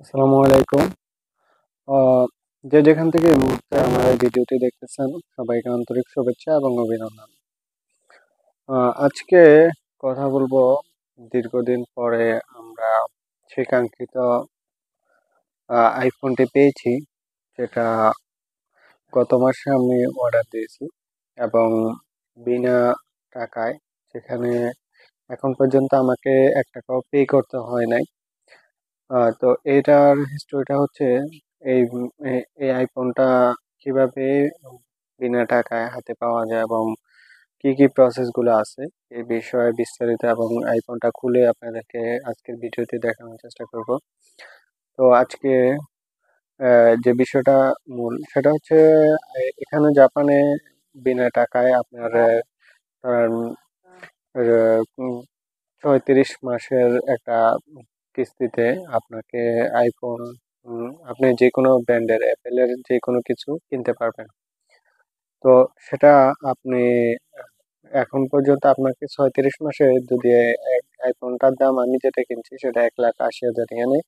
আসসালামু আলাইকুম। আহ, যে যেখান থেকে এই মুহূর্তে আমার এই ভিডিওটি দেখতেছেন, সবাইকে আন্তরিক শুভেচ্ছা এবং অভিনন্দন। আজকে কথা বলবো দীর্ঘদিন পরে আমরা সেই কাঙ্ক্ষিত আইফোনটি পেয়েছি, যেটা গত মাসে আমি অর্ডার দিয়েছি এবং বিনা টাকায়, সেখানে এখন পর্যন্ত আমাকে 1 টাকাও পে করতে হয় নাই। তো এটার হিস্টোরিটা হচ্ছে এই আইফোনটা কিভাবে বিনা টাকায় হাতে পাওয়া যায় এবং কি কি প্রসেস গুলো আছে এই বিষয়ে বিস্তারিত এবং আইফোনটা খুলে আপনাদেরকে আজকের ভিডিওতে দেখানোর চেষ্টা করব। তো আজকে যে বিষয়টা মূল সেটা হচ্ছে এখানে জাপানে বিনা টাকায় আপনার ধরেন, 36 মাসের একটা কিস্তিতে আপনাকে আইফোন, আপনি যে কোনো ব্র্যান্ডের অ্যাপেলের যে কোনো কিছু কিনতে পারবেন। তো সেটা আপনি এখন পর্যন্ত আপনাকে 36 মাসে যদি আইফোনটার দাম আমি যেটা কিনছি সেটা 1,80,000 ইয়ানে,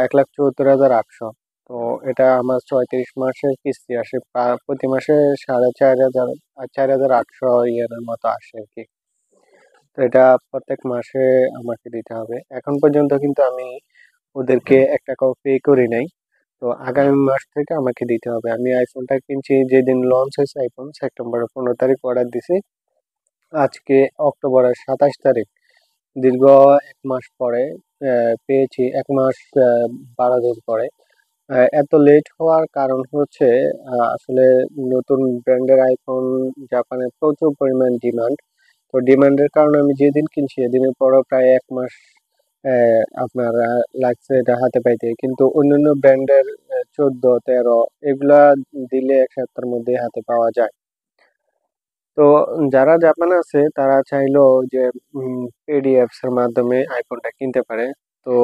1,74,800। তো এটা আমার 34 মাসের কিস্তি আসে, প্রতি মাসে 4,500 4,800 ইয়েনের মতো আসে আর কি। তো এটা প্রত্যেক মাসে আমাকে দিতে হবে। এখন পর্যন্ত কিন্তু আমি ওদেরকে 1 টাকাও পে করি নাই। তো আগামী মাস থেকে আমাকে দিতে হবে। আমি আইফোনটা কিনছি যেদিন লঞ্চ হয়েছে, আইফোন সেপ্টেম্বরের 15 তারিখ অর্ডার দিছি, আজকে অক্টোবরের 27 তারিখ। দীর্ঘ 1 মাস পরে পেয়েছি, 1 মাস 12 দিন পরে। এত লেট হওয়ার কারণ হচ্ছে আসলে নতুন ব্র্যান্ডের আইফোন জাপানে প্রচুর পরিমাণ ডিমান্ড। তো ডিমান্ডের কারণে আমি যেদিন কিনছি সেদিনের পরও প্রায় 1 মাস আপনার লাগছে এটা হাতে পাইতে, কিন্তু অন্যান্য ব্র্যান্ডের 14, 13 এগুলা দিলে 1 সপ্তাহের মধ্যে হাতে পাওয়া যায়। তো যারা জাপানে আছে তারা চাইলো যে পিডিএফস এর মাধ্যমে আইফোনটা কিনতে পারে। তো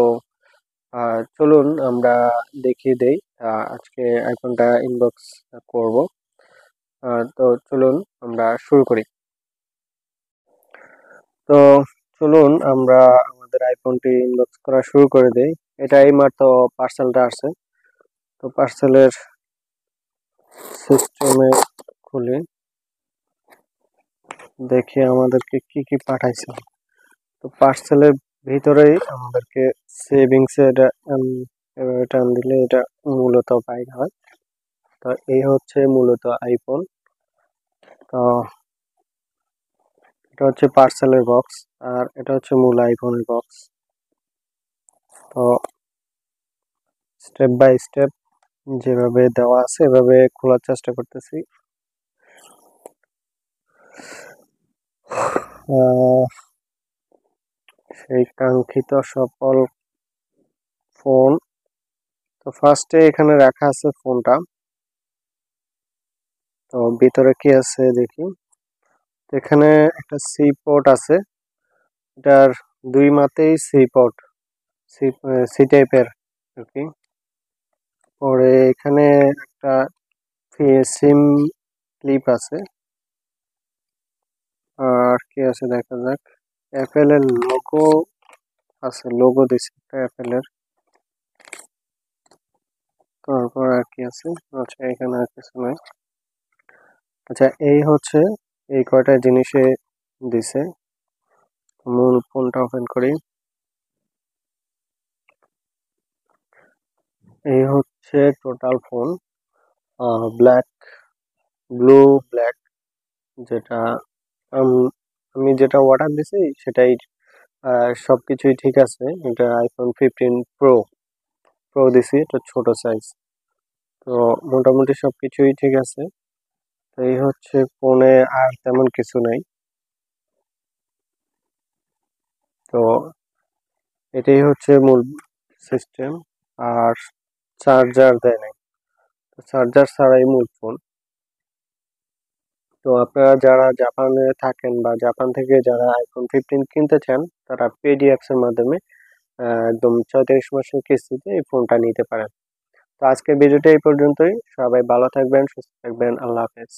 চলুন আমরা দেখিয়ে দেই। আজকে আইফোনটা ইনবক্স করব। তো চলুন আমরা শুরু করি। তো চলুন আমরা আমাদের আইফোনটি ইনবক্স করা শুরু করে দেই। এটা এইমাত্র পার্সেলটা আসছে। তো পার্সেলের সিস্টেমে খুলে দেখি আমাদেরকে কি কি পাঠাইছে। তো পার্সেলের ভিতরেই আমাদেরকে সেভিংস এটা টান দিলে এটা মূলত বাইর হয়। তো এই হচ্ছে মূলত আইফোন। তো এটা হচ্ছে পার্সেলের বক্স, আর এটা হচ্ছে মূল আইফোনের বক্স। তো স্টেপ বাই স্টেপ যেভাবে দেওয়া আছে এভাবে খোলার চেষ্টা করতেছি। সেই কাঙ্ক্ষিত সফল ফোন। তো ফার্স্টে এখানে রাখা আছে ফোনটা। তো ভিতরে কি আছে দেখি। তো এখানে একটা সি পোর্ট আছে, এটার দুই মাতেই সি পোর্ট, সি সি টাইপের আর কি। পরে এখানে একটা সিম ক্লিপ আছে। আর কি আছে দেখা যাক। অ্যাপেলের লোগো আছে, লোগো দিছে অ্যাপেলের। তারপর আর কি আছে, আচ্ছা এখানে আর কিছু নাই। আচ্ছা এই হচ্ছে এই কয়টা জিনিসে দিছে। মূল ফোনটা ওপেন করি। এই হচ্ছে total phone, black, blue black, যেটা আমি যেটা অর্ডার দিছি সেটাই সবকিছুই ঠিক আছে। এটা আইফোন 15 প্রো প্রো দিছি, এটা ছোট সাইজ। তো মোটামুটি সবকিছুই ঠিক আছে। তো এই হচ্ছে ফোনে, আর তেমন কিছু নাই। তো এটাই হচ্ছে মূল সিস্টেম। আর চার্জার দেয় নাই, তো চার্জার ছাড়াই মূল ফোন। তো আপনারা যারা জাপানে থাকেন বা জাপান থেকে যারা আইফোন 15 কিনতে চান, তারা পিডিএফস এর মাধ্যমে একদম 34 মাসের কিস্তিতে এই ফোনটা নিতে পারেন। তো আজকের ভিডিওটা এই পর্যন্তই। সবাই ভালো থাকবেন, সুস্থ থাকবেন। আল্লাহ হাফেজ।